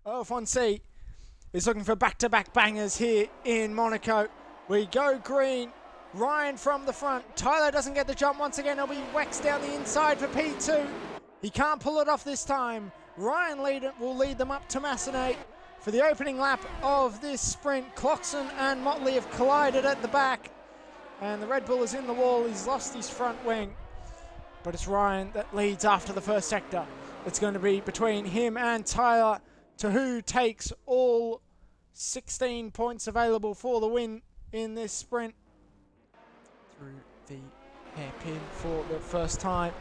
OF1C is looking for back-to-back bangers here in Monaco. We go green. Ryan from the front. Tyler doesn't get the jump once again. He'll be waxed down the inside for P2. He can't pull it off this time. Ryan will lead them up to Massenate. For the opening lap of this sprint, Clarkson and Motley have collided at the back. And the Red Bull is in the wall. He's lost his front wing. But it's Ryan that leads after the first sector. It's going to be between him and Tyler to who takes all 16 points available for the win in this sprint. Through the hairpin for the first time.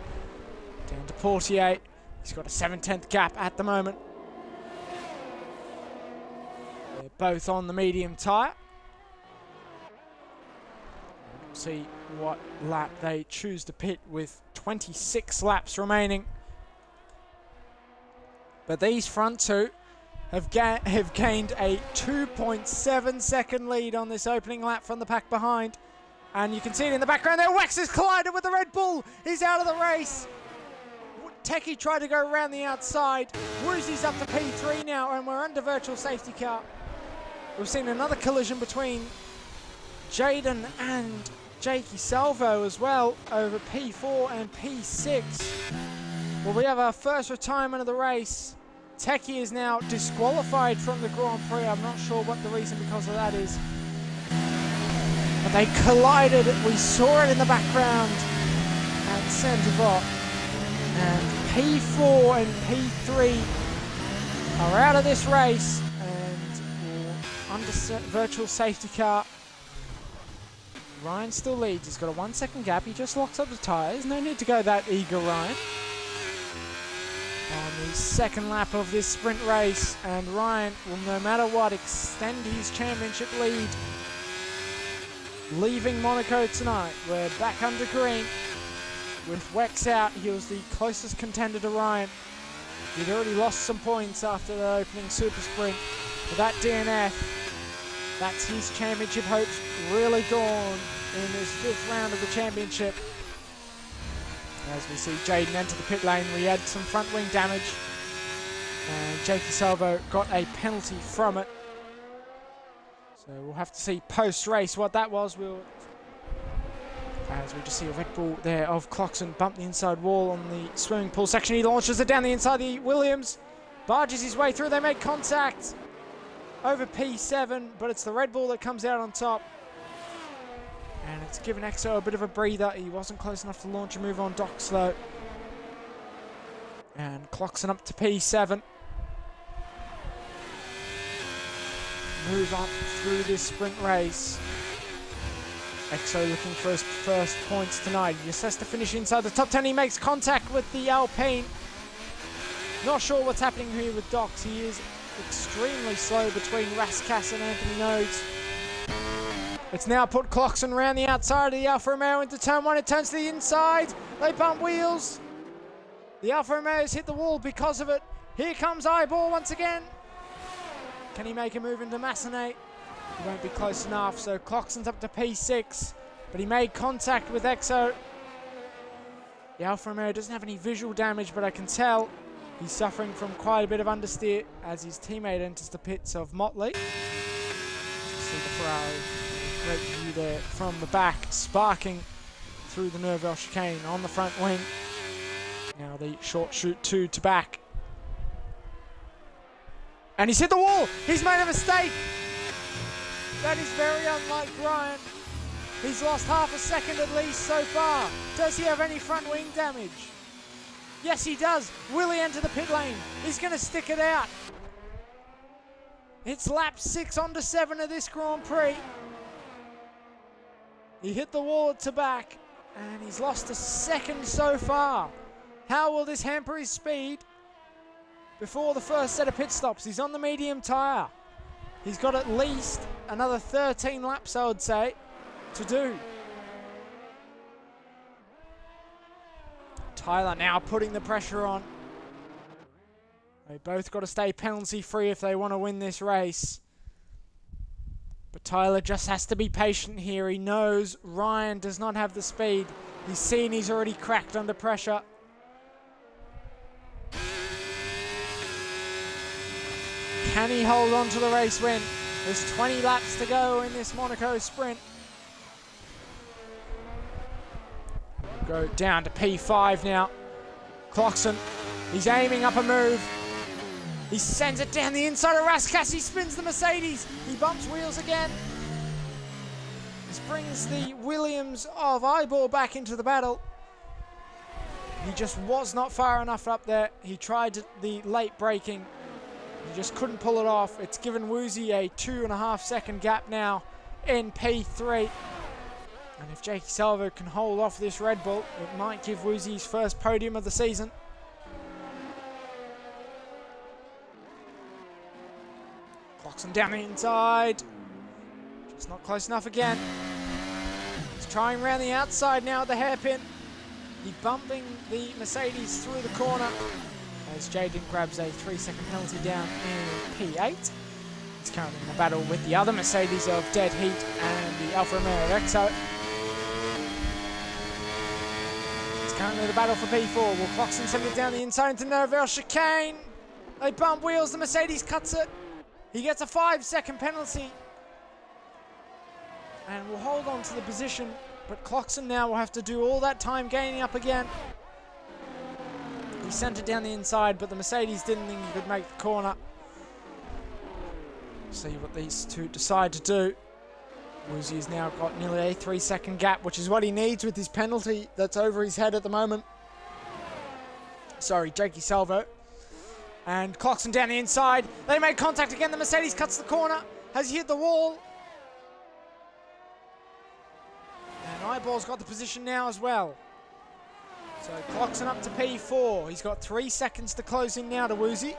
Down to Portier. He's got a 7/10 gap at the moment. They're both on the medium tyre. We'll see what lap they choose to pit with 26 laps remaining. But these front two have gained a 2.7 second lead on this opening lap from the pack behind. And you can see it in the background there. Wax has collided with the Red Bull. He's out of the race. Techie tried to go around the outside. Woozy's up to P3 now, and we're under virtual safety car. We've seen another collision between Jaden and Jakey Salvo as well over P4 and P6. Well, we have our first retirement of the race. Techie is now disqualified from the Grand Prix. I'm not sure what the reason because of that is. But they collided. We saw it in the background at Saint-Yvot. And P4 and P3 are out of this race and under virtual safety car. Ryan still leads. He's got a 1 second gap. He just locks up the tyres. No need to go that eager, Ryan. On the second lap of this sprint race, and Ryan will, no matter what, extend his championship lead. Leaving Monaco tonight. We're back under green. With Wex out, he was the closest contender to Ryan. He'd already lost some points after the opening super sprint. But that DNF, that's his championship hopes really gone in this fifth round of the championship. As we see Jaden enter the pit lane, we had some front wing damage. And Jakey Salvo got a penalty from it. So we'll have to see post-race what that was. As we just see a Red Bull there of Clarkson bump the inside wall on the swimming pool section. He launches it down the inside the Williams. Barges his way through. They make contact over P7, but it's the Red Bull that comes out on top. And it's given EXO a bit of a breather. He wasn't close enough to launch a move on docks though. And Clarkson up to P7. Move on through this sprint race. EXO looking for his first points tonight. He just has to finish inside the top 10. He makes contact with the Alpine. Not sure what's happening here with Docs. He is extremely slow between Raskas and Anthony Nodes. It's now put Clarkson around the outside of the Alfa Romeo into turn 1. It turns to the inside. They bump wheels. The Alfa Romeo's hit the wall because of it. Here comes Eyeball once again. Can he make a move into Massenate? He won't be close enough, so Clarkson's up to P6, but he made contact with EXO. The Alfa Romeo doesn't have any visual damage, but I can tell he's suffering from quite a bit of understeer as his teammate enters the pits of Motley. See the Ferrari, great view there from the back, sparking through the Nerville chicane on the front wing. Now the short shoot 2 to back. And he's hit the wall! He's made a mistake! That is very unlike Ryan. He's lost half a second at least so far. Does he have any front wing damage? Yes, he does. Will he enter the pit lane? He's going to stick it out. It's lap 6 onto 7 of this Grand Prix. He hit the wall at the back, and he's lost a second so far. How will this hamper his speed before the first set of pit stops? He's on the medium tyre. He's got at least another 13 laps, I would say, to do. Tyler now putting the pressure on. They both got to stay penalty free if they want to win this race. But Tyler just has to be patient here. He knows Ryan does not have the speed. He's seen he's already cracked under pressure. Can he hold on to the race win? There's 20 laps to go in this Monaco sprint. Go down to P5 now. Clarkson, he's aiming up a move. He sends it down the inside of Raskas. He spins the Mercedes. He bumps wheels again. This brings the Williams of Ibor back into the battle. He just was not far enough up there. He tried the late braking. He just couldn't pull it off. It's given Woozy a 2.5 second gap now in P3. And if Jakey Salvo can hold off this Red Bull, it might give Woozy his first podium of the season. Clarkson down the inside. Just not close enough again. He's trying around the outside now at the hairpin. He's bumping the Mercedes through the corner as Jaden grabs a 3-second penalty down in P8. He's currently in a battle with the other Mercedes of Dead Heat and the Alfa Romeo Exo. It's currently the battle for P4. Will Clarkson send it down the inside into Nouvelle chicane? They bump wheels, the Mercedes cuts it. He gets a 5-second penalty and will hold on to the position, but Clarkson now will have to do all that time gaining up again. He sent it down the inside, but the Mercedes didn't think he could make the corner. See what these two decide to do. Woozy has now got nearly a 3-second gap, which is what he needs with his penalty that's over his head at the moment. Sorry, Jakey Salvo. And Clarkson down the inside. They make contact again. The Mercedes cuts the corner. Has he hit the wall? And Ibor's got the position now as well. So Clarkson up to P4. He's got 3 seconds to close in now to Woozy.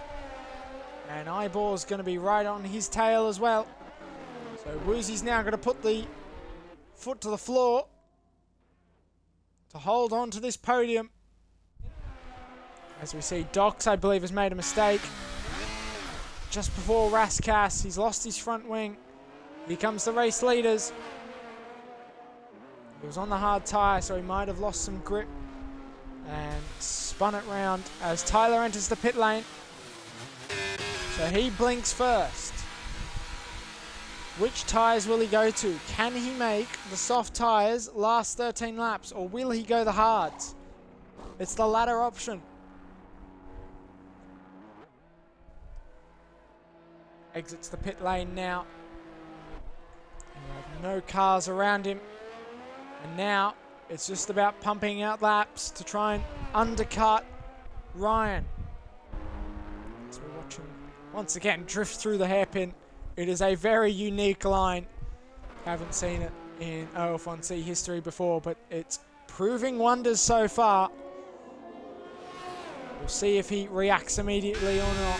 And Ibor's going to be right on his tail as well. So Woozy's now going to put the foot to the floor to hold on to this podium. As we see, Docs, I believe, has made a mistake. Just before Raskas, he's lost his front wing. Here comes the race leaders. He was on the hard tyre, so he might have lost some grip and spun it round as Tyler enters the pit lane. So he blinks first. Which tyres will he go to? Can he make the soft tyres last 13 laps, or will he go the hards? It's the latter option. Exits the pit lane now. No cars around him. And now it's just about pumping out laps to try and undercut Ryan. So we're watching once again drift through the hairpin. It is a very unique line. Haven't seen it in OF1C history before, but it's proving wonders so far. We'll see if he reacts immediately or not.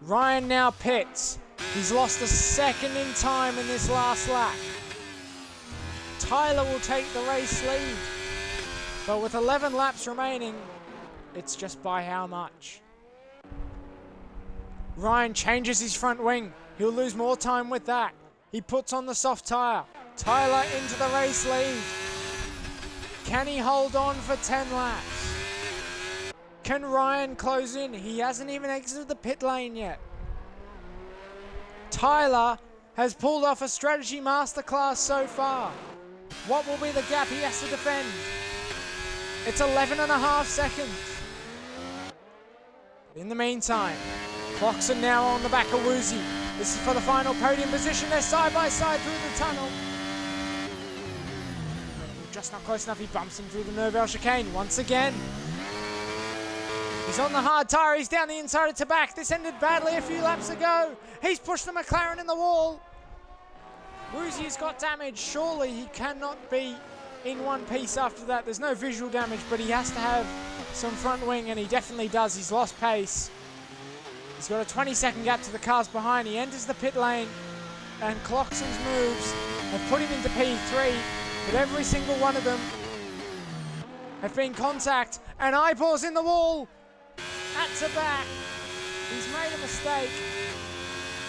Ryan now pits. He's lost a second in time in this last lap. Tyler will take the race lead. But with 11 laps remaining, it's just by how much. Ryan changes his front wing. He'll lose more time with that. He puts on the soft tyre. Tyler into the race lead. Can he hold on for 10 laps? Can Ryan close in? He hasn't even exited the pit lane yet. Tyler has pulled off a strategy masterclass so far. What will be the gap he has to defend? It's 11.5 seconds. In the meantime, Clarkson now on the back of Woozy. This is for the final podium position. They're side by side through the tunnel. Just not close enough. He bumps him through the Nouvelle chicane once again. He's on the hard tyre. He's down the inside of Tabac. This ended badly a few laps ago. He's pushed the McLaren in the wall. Woozy's got damage. Surely he cannot be in one piece after that. There's no visual damage, but he has to have some front wing, and he definitely does. He's lost pace. He's got a 20-second gap to the cars behind. He enters the pit lane, and Clarkson's moves have put him into P3, but every single one of them have been contact, and Ibor's in the wall. At Tabac. He's made a mistake.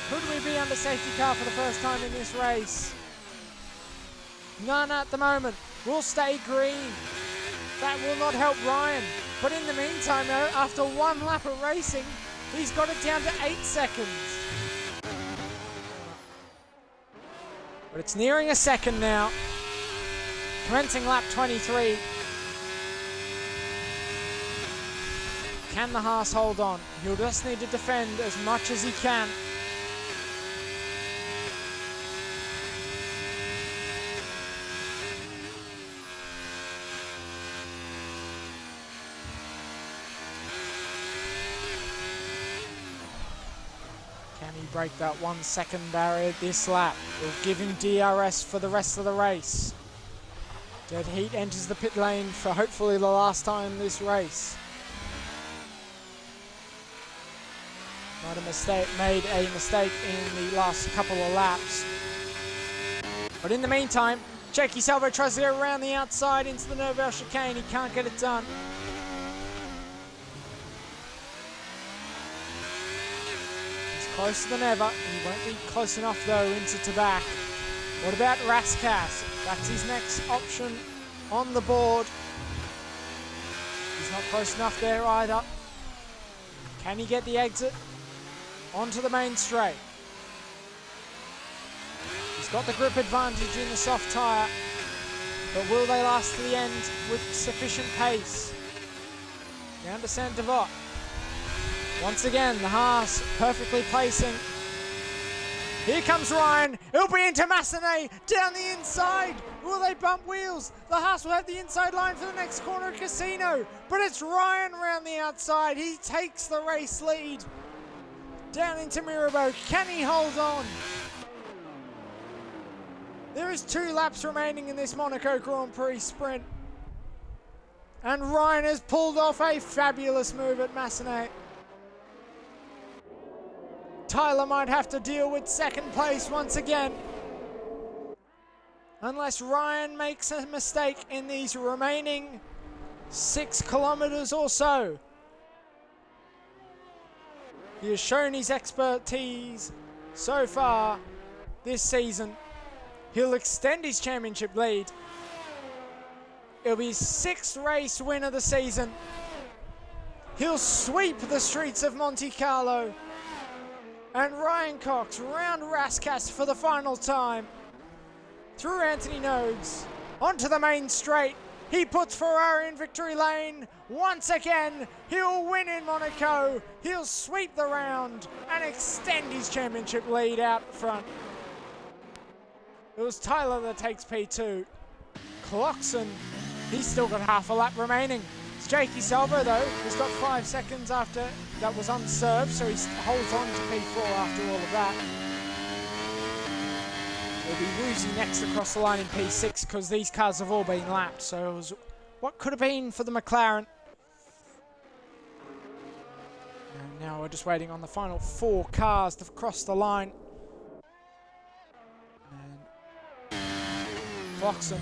Could we be under safety car for the first time in this race? None at the moment. We'll stay green. That will not help Ryan. But in the meantime, though, after one lap of racing, he's got it down to 8 seconds. But it's nearing a second now. Commencing lap 23. Can the Haas hold on? He'll just need to defend as much as he can. Can he break that 1 second barrier this lap? Will give him DRS for the rest of the race. Dead Heat enters the pit lane for hopefully the last time this race. Made a mistake in the last couple of laps. But in the meantime, Jackie Salvo tries to go around the outside into the Nerval chicane. He can't get it done. He's closer than ever. He won't be close enough though into Tabac. What about Raskas? That's his next option on the board. He's not close enough there either. Can he get the exit onto the main straight? He's got the grip advantage in the soft tyre, but will they last to the end with sufficient pace? Down to Saint-Devot. Once again, the Haas perfectly placing. Here comes Ryan. He'll be into Massenet down the inside. Will they bump wheels? The Haas will have the inside line for the next corner of Casino, but it's Ryan around the outside. He takes the race lead. Down into Mirabeau. Can he hold on? There is 2 laps remaining in this Monaco Grand Prix sprint. And Ryan has pulled off a fabulous move at Massenet. Tyler might have to deal with second place once again. Unless Ryan makes a mistake in these remaining 6 kilometers or so. He has shown his expertise so far this season. He'll extend his championship lead. It'll be his 6th race win of the season. He'll sweep the streets of Monte Carlo. And Ryan Cox round Raskas for the final time. Through Anthony Nogues, onto the main straight. He puts Ferrari in victory lane. Once again, he'll win in Monaco. He'll sweep the round and extend his championship lead out front. It was Tyler that takes P2. Clarkson, he's still got half a lap remaining. It's Jakey Salvo though, he's got 5 seconds after that was unserved, so he holds on to P4 after all of that. It'll be Woozy next across the line in P6 because these cars have all been lapped, so it was what could have been for the McLaren. And now we're just waiting on the final 4 cars to cross the line. And Clarkson,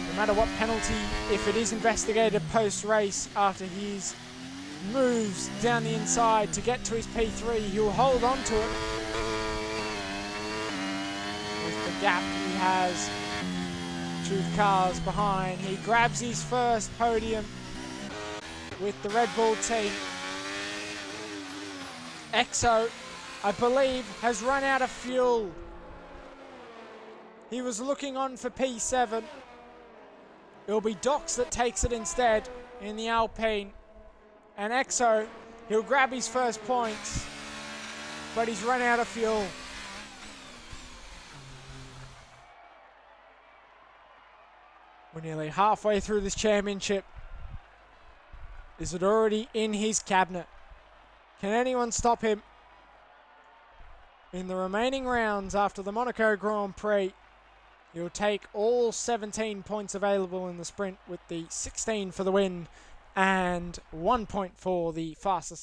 no matter what penalty, if it is investigated post-race after his moves down the inside to get to his P3, he'll hold on to it. With the gap he has to the cars behind, he grabs his first podium with the Red Bull team. Exo, I believe, has run out of fuel. He was looking on for P7. It'll be Dox that takes it instead in the Alpine. And Exo, he'll grab his first points, but he's run out of fuel. We're nearly halfway through this championship. Is it already in his cabinet? Can anyone stop him? In the remaining rounds after the Monaco Grand Prix, he'll take all 17 points available in the sprint with the 16 for the win and 1 point for the fastest